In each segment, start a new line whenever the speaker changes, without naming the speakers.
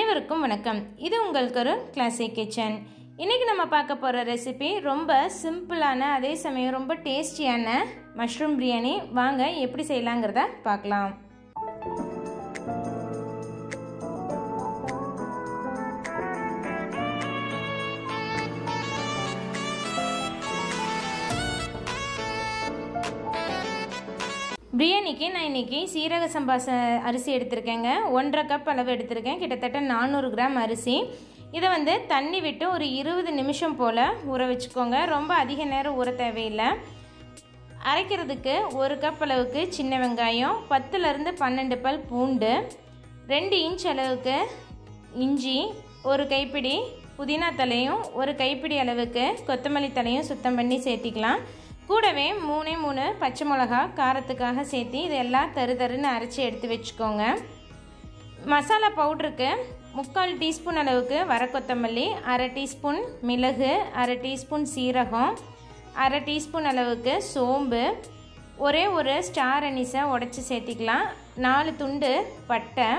அனைவருக்கும் வணக்கம். இது உங்களுக்கு ஒரு கிளாசிக் கிச்சன். இன்றைக்கி நம்ம பார்க்க போகிற ரெசிபி ரொம்ப சிம்பிளான அதே சமயம் ரொம்ப டேஸ்டியான மஷ்ரூம் பிரியாணி. வாங்க எப்படி செய்யலாங்கிறத பார்க்கலாம். பிரியாணிக்கு நான் இன்றைக்கி சீரக சம்பா அரிசி எடுத்திருக்கேங்க. 1.5 கப் அளவு எடுத்திருக்கேன். கிட்டத்தட்ட 400 கிராம் அரிசி. இதை தண்ணி விட்டு ஒரு 20 நிமிஷம் போல் ஊற வச்சுக்கோங்க. ரொம்ப அதிக நேரம் ஊற தேவையில்லை. அரைக்கிறதுக்கு 1 கப் அளவுக்கு சின்ன வெங்காயம், 10லேருந்து 12 பல் பூண்டு, 2 இன்ச் அளவுக்கு இஞ்சி, 1 கைப்பிடி புதினா தலையும் 1 கைப்பிடி அளவுக்கு கொத்தமல்லி தலையும் சுத்தம் பண்ணி சேர்த்திக்கலாம். கூடவே 3 பச்சை மிளகா காரத்துக்காக சேர்த்து இதெல்லாம் தருன்னு அரைச்சி எடுத்து வச்சுக்கோங்க. மசாலா பவுடருக்கு 3/4 டீஸ்பூன் அளவுக்கு வர கொத்தமல்லி, 1/2 டீஸ்பூன் மிளகு, 1/2 டீஸ்பூன் சீரகம், 1/2 டீஸ்பூன் அளவுக்கு சோம்பு, ஒரு ஸ்டார் அனீஸை உடச்சி சேர்த்திக்கலாம். 4 துண்டு பட்டை,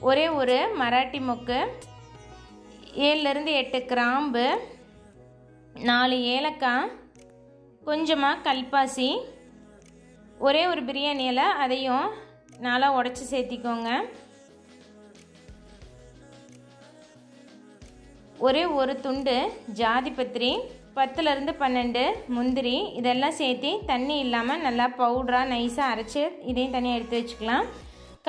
ஒரு மராட்டி மொக்கு, 7லேருந்து 8 கிராம்பு, 4 ஏலக்காய், கொஞ்சமாக கல்பாசி, ஒரு பிரியாணி இலை அதையும் நல்லா உடச்சி சேர்த்திக்கோங்க. ஒரு துண்டு ஜாதிபத்திரி, 10லேருந்து 12 முந்திரி, இதெல்லாம் சேர்த்து தண்ணி இல்லாமல் நல்லா பவுடராக நைஸாக அரைச்சி இதையும் தனியாக எடுத்து வச்சுக்கலாம்.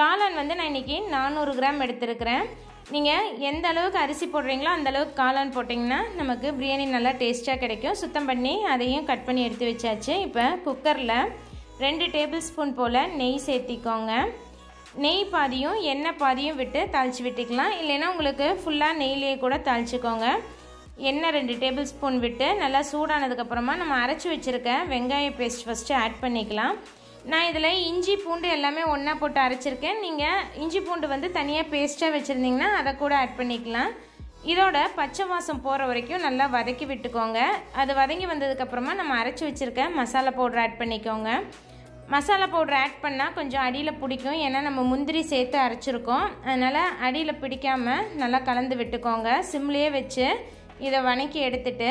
காளான் நான் இன்றைக்கி 400 கிராம் எடுத்துருக்கிறேன். நீங்கள் எந்த அளவுக்கு அரிசி போடுறீங்களோ அந்த அளவுக்கு காளான் போட்டிங்கன்னா நமக்கு பிரியாணி நல்லா டேஸ்ட்டாக கிடைக்கும். சுத்தம் பண்ணி அதையும் கட் பண்ணி எடுத்து வச்சாச்சு. இப்போ குக்கரில் 2 டேபிள் ஸ்பூன் போல் நெய் சேர்த்திக்கோங்க. நெய் பாதியும் எண்ணெய் பாதியும் விட்டு தாளித்து விட்டுக்கலாம். இல்லைன்னா உங்களுக்கு ஃபுல்லாக நெய்லேயே கூட தாளிச்சிக்கோங்க. எண்ணெய் 2 டேபிள் ஸ்பூன் விட்டு நல்லா சூடானதுக்கப்புறமா நம்ம அரைச்சி வச்சுருக்க வெங்காய பேஸ்ட் ஃபஸ்ட்டு ஆட் பண்ணிக்கலாம். நான் இதில் இஞ்சி பூண்டு எல்லாமே ஒன்றா போட்டு அரைச்சிருக்கேன். நீங்கள் இஞ்சி பூண்டு தனியாக பேஸ்ட்டாக வச்சுருந்தீங்கன்னா அதை கூட ஆட் பண்ணிக்கலாம். இதோட பச்சை வாசம் போகிற வரைக்கும் நல்லா வதக்கி விட்டுக்கோங்க. அது வதங்கி வந்ததுக்கப்புறமா நம்ம அரைச்சி வச்சுருக்க மசாலா பவுடர் ஆட் பண்ணிக்கோங்க. மசாலா பவுடர் ஆட் பண்ணால் கொஞ்சம் அடியில் பிடிக்கும். ஏன்னா நம்ம முந்திரி சேர்த்து அரைச்சிருக்கோம். அதனால் அடியில் பிடிக்காமல் நல்லா கலந்து விட்டுக்கோங்க. சிம்லேயே வச்சு இதை வதக்கி எடுத்துட்டு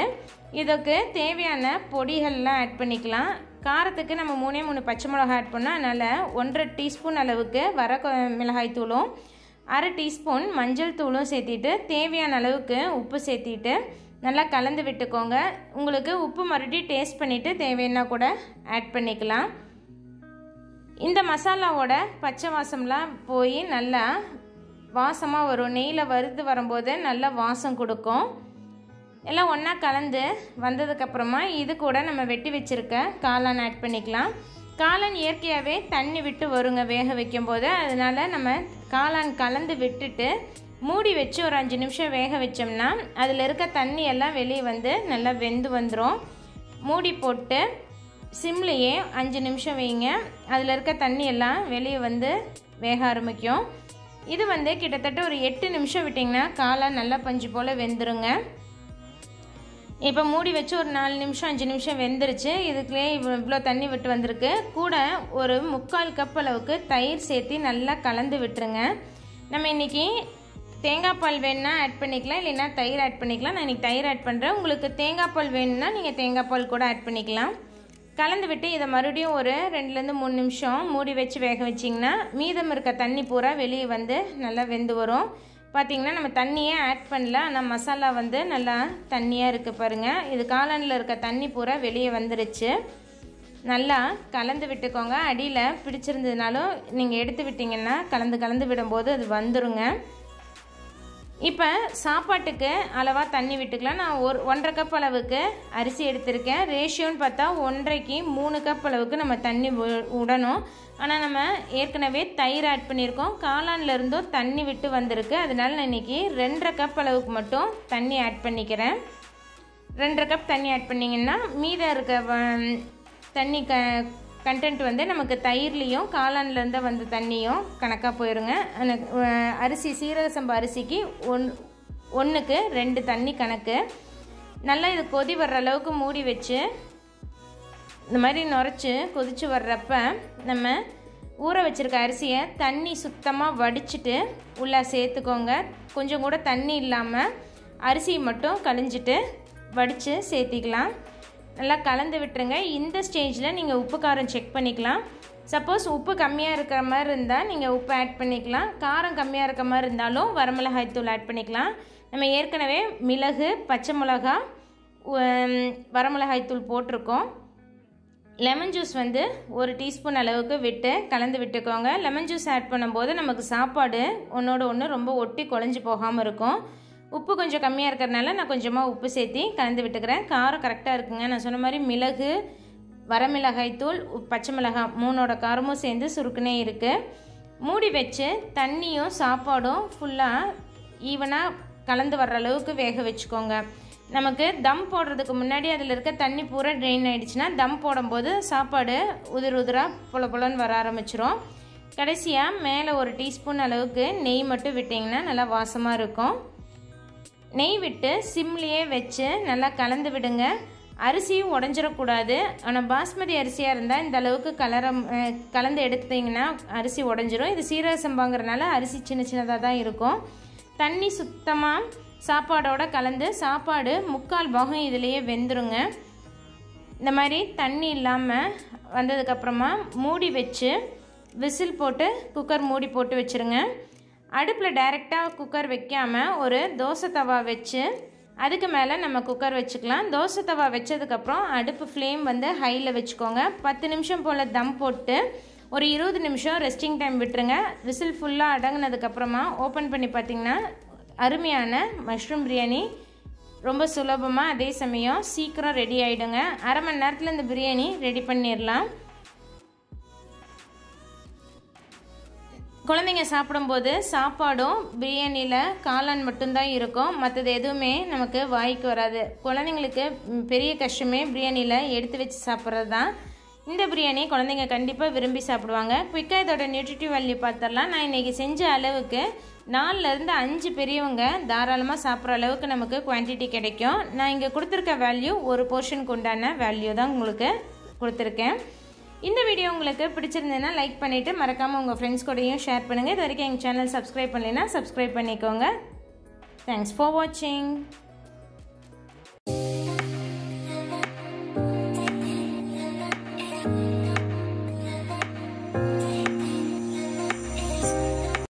இதுக்கு தேவையான பொடிகள்லாம் ஆட் பண்ணிக்கலாம். காரத்துக்கு நம்ம 3 பச்சை மிளகாய் ஆட் பண்ணோம். அதனால் 1.5 டீஸ்பூன் அளவுக்கு வர மிளகாய் தூளும் 1/2 டீஸ்பூன் மஞ்சள் தூளும் சேர்த்திட்டு தேவையான அளவுக்கு உப்பு சேர்த்திட்டு நல்லா கலந்து விட்டுக்கோங்க. உங்களுக்கு உப்பு மறுபடியும் டேஸ்ட் பண்ணிவிட்டு தேவைன்னா கூட ஆட் பண்ணிக்கலாம். இந்த மசாலாவோட பச்சை வாசம்லாம் போய் நல்லா வாசமாக வரும். நெய்யில் வறுத்து வரும்போது நல்லா வாசம் கொடுக்கும். எல்லாம் ஒன்றா கலந்து வந்ததுக்கப்புறமா இது கூட நம்ம வெட்டி வச்சுருக்க காளான் ஆட் பண்ணிக்கலாம். காளான் இயற்கையாகவே தண்ணி விட்டு வருங்க வேக வைக்கும்போது. அதனால் நம்ம காளான் கலந்து விட்டுட்டு மூடி வச்சு ஒரு 5 நிமிஷம் வேக வச்சோம்னா அதில் இருக்க தண்ணி எல்லாம் வெளியே நல்லா வெந்து வந்துடும். மூடி போட்டு சிம்லேயே 5 நிமிஷம் வைங்க. அதில் இருக்க தண்ணி எல்லாம் வெளியே வேக ஆரம்பிக்கும். இது கிட்டத்தட்ட ஒரு 8 நிமிஷம் விட்டிங்கன்னா காளான் நல்லா பஞ்சு போல் வெந்துருங்க. இப்போ மூடி வச்சு ஒரு 4 நிமிஷம் 5 நிமிஷம் வெந்துருச்சு. இதுக்குள்ளே இவ்வளோ தண்ணி விட்டு வந்திருக்கு. கூட ஒரு 3/4 கப் அளவுக்கு தயிர் சேர்த்து நல்லா கலந்து விட்டுருங்க. நம்ம இன்றைக்கி தேங்காய் பால் வேணுன்னா ஆட் பண்ணிக்கலாம், இல்லைன்னா தயிர் ஆட் பண்ணிக்கலாம். நான் இன்றைக்கி தயிர் ஆட் பண்ணுறேன். உங்களுக்கு தேங்காய் பால் வேணும்னா நீங்கள் தேங்காய் பால் கூட ஆட் பண்ணிக்கலாம். கலந்து விட்டு இதை மறுபடியும் ஒரு 2லேருந்து 3 நிமிஷம் மூடி வச்சு வேக வச்சிங்கன்னா மீதம் இருக்க தண்ணி பூரா வெளியே நல்லா வெந்து வரும். பார்த்திங்கன்னா நம்ம தண்ணியே ஆட் பண்ணல. ஆனால் மசாலா நல்லா தண்ணியாக இருக்குது பாருங்கள். இது காளானில் இருக்க தண்ணி பூரா வெளியே வந்துருச்சு. நல்லா கலந்து விட்டுக்கோங்க. அடியில் பிடிச்சிருந்ததுனாலும் நீங்கள் எடுத்து விட்டிங்கன்னா கலந்து விடும்போது அது வந்துருங்க. இப்போ சாப்பாட்டுக்கு அளவாக தண்ணி விட்டுக்கலாம். நான் 1.5 கப் அளவுக்கு அரிசி எடுத்திருக்கேன். ரேஷியோன்னு பார்த்தா 1.5க்கு 3 கப் அளவுக்கு நம்ம தண்ணி விடணும். ஆனால் நம்ம ஏற்கனவே தயிர் ஆட் பண்ணியிருக்கோம். காளான்லேருந்தும் தண்ணி விட்டு வந்திருக்கு. அதனால நான் இன்றைக்கி 2.5 கப் அளவுக்கு மட்டும் தண்ணி ஆட் பண்ணிக்கிறேன். 2.5 கப் தண்ணி ஆட் பண்ணிங்கன்னா மீதம் இருக்க தண்ணி கண்டென்ட் நமக்கு தயிர்லேயும் காளான்லேருந்து தண்ணியும் கணக்காக போயிருங்க. அரிசி சீரக சம்பா அரிசிக்கு 1க்கு 2 தண்ணி கணக்கு. நல்லா இது கொதி வர்ற அளவுக்கு மூடி வச்சு இந்த மாதிரி நுரைச்சி கொதித்து வர்றப்ப நம்ம ஊற வச்சுருக்க அரிசியை தண்ணி சுத்தமாக வடிச்சிட்டு உள்ளே சேர்த்துக்கோங்க. கொஞ்சம் கூட தண்ணி இல்லாமல் அரிசியை மட்டும் கழிஞ்சிட்டு வடித்து சேர்த்திக்கலாம். நல்லா கலந்து விட்டுருங்க. இந்த ஸ்டேஜில் நீங்கள் உப்பு காரம் செக் பண்ணிக்கலாம். சப்போஸ் உப்பு கம்மியாக இருக்கிற மாதிரி இருந்தால் நீங்கள் உப்பு ஆட் பண்ணிக்கலாம். காரம் கம்மியாக இருக்கிற மாதிரி இருந்தாலும் வரமிளகாய் தூள் ஆட் பண்ணிக்கலாம். நம்ம ஏற்கனவே மிளகு, பச்சை மிளகா, வரமிளகாய் தூள் போட்டிருக்கோம். லெமன் ஜூஸ் வந்து 1 டீஸ்பூன் அளவுக்கு விட்டு கலந்து விட்டுக்கோங்க. லெமன் ஜூஸ் ஆட் பண்ணும்போது நமக்கு சாப்பாடு ஒன்றோட ஒன்று ரொம்ப ஒட்டி குழஞ்சி போகாமல் இருக்கும். உப்பு கொஞ்சம் கம்மியாக இருக்கிறதுனால நான் கொஞ்சமாக உப்பு சேர்த்து கலந்து விட்டுக்கிறேன். காரம் கரெக்டாக இருக்குங்க. நான் சொன்ன மாதிரி மிளகு, வரமிளகாய் தூள், பச்சை மிளகாய் 3ஓட காரமும் சேர்ந்து சுருக்குனே இருக்குது. மூடி வச்சு தண்ணியும் சாப்பாடும் ஃபுல்லாக ஈவனாக கலந்து வர்ற அளவுக்கு வேக வச்சுக்கோங்க. நமக்கு தம் போடுறதுக்கு முன்னாடி அதில் இருக்க தண்ணி பூரா ட்ரெயின் ஆகிடுச்சுன்னா தம் போடும்போது சாப்பாடு உதிராக பொலன்னு வர ஆரம்பிச்சிரும். கடைசியாக மேலே 1 டீஸ்பூன் அளவுக்கு நெய் மட்டும் விட்டிங்கன்னா நல்லா வாசமாக இருக்கும். நெய் விட்டு சிம்லேயே வச்சு நல்லா கலந்து விடுங்க. அரிசியும் உடஞ்சிடக்கூடாது. ஆனால் பாஸ்மதி அரிசியாக இருந்தால் இந்த அளவுக்கு கலந்து எடுத்தீங்கன்னா அரிசி உடஞ்சிரும். இது சீரக சம்பாங்கிறனால அரிசி சின்னதாக தான் இருக்கும். தண்ணி சுத்தமாக சாப்பாடோட கலந்து சாப்பாடு 3/4 பாகம் இதிலேயே வெந்துருங்க. இந்த மாதிரி தண்ணி இல்லாமல் வந்ததுக்கப்புறமா மூடி வச்சு விசில் போட்டு குக்கர் மூடி போட்டு வச்சுருங்க. அடுப்பில் டைரெக்டாக குக்கர் வைக்காமல் ஒரு தோசை தவா வச்சு அதுக்கு மேலே நம்ம குக்கர் வச்சுக்கலாம். தோசை தவா வச்சதுக்கப்புறம் அடுப்பு ஃப்ளேம் வந்து ஹையில் வச்சுக்கோங்க. 10 நிமிஷம் போல் தம் போட்டு ஒரு 20 நிமிஷம் ரெஸ்டிங் டைம் விட்டுருங்க. விசில் ஃபுல்லாக அடங்கினதுக்கப்புறமா ஓப்பன் பண்ணி பார்த்திங்கன்னா அருமையான மஷ்ரூம் பிரியாணி ரொம்ப சுலபமாக அதே சமயம் சீக்கிரம் ரெடி ஆகிடுங்க. அரை மணி நேரத்தில் இந்த பிரியாணி ரெடி பண்ணிடலாம். குழந்தைங்க சாப்பிடும்போது சாப்பாடும் பிரியாணியில் காளான் மட்டும்தான் இருக்கும். மற்றது எதுவுமே நமக்கு வாய்க்கு வராது. குழந்தைங்களுக்கு பெரிய கஷ்டமே பிரியாணியில் எடுத்து வச்சு சாப்பிட்றது தான். இந்த பிரியாணி குழந்தைங்க கண்டிப்பாக விரும்பி சாப்பிடுவாங்க. குயிக்காக இதோட நியூட்ரிட்டிவ் வேல்யூ பார்த்துடலாம். நான் இன்றைக்கி செஞ்ச அளவுக்கு 4லேருந்து 5 பெரியவங்க தாராளமாக சாப்பிட்ற அளவுக்கு நமக்கு குவான்டிட்டி கிடைக்கும். நான் இங்கே கொடுத்துருக்க வேல்யூ ஒரு போர்ஷனுக்கு உண்டான வேல்யூ தான் உங்களுக்கு கொடுத்துருக்கேன். இந்த வீடியோ உங்களுக்கு பிடிச்சிருந்ததுன்னா லைக் பண்ணிவிட்டு மறக்காமல் உங்கள் ஃப்ரெண்ட்ஸ் கூடயும் ஷேர் பண்ணுங்கள். இது வரைக்கும் எங்கள் சேனல் சப்ஸ்கிரைப் பண்ணலைன்னா சப்ஸ்கிரைப் பண்ணிக்கோங்க. தேங்க்ஸ் ஃபார் வாட்சிங்.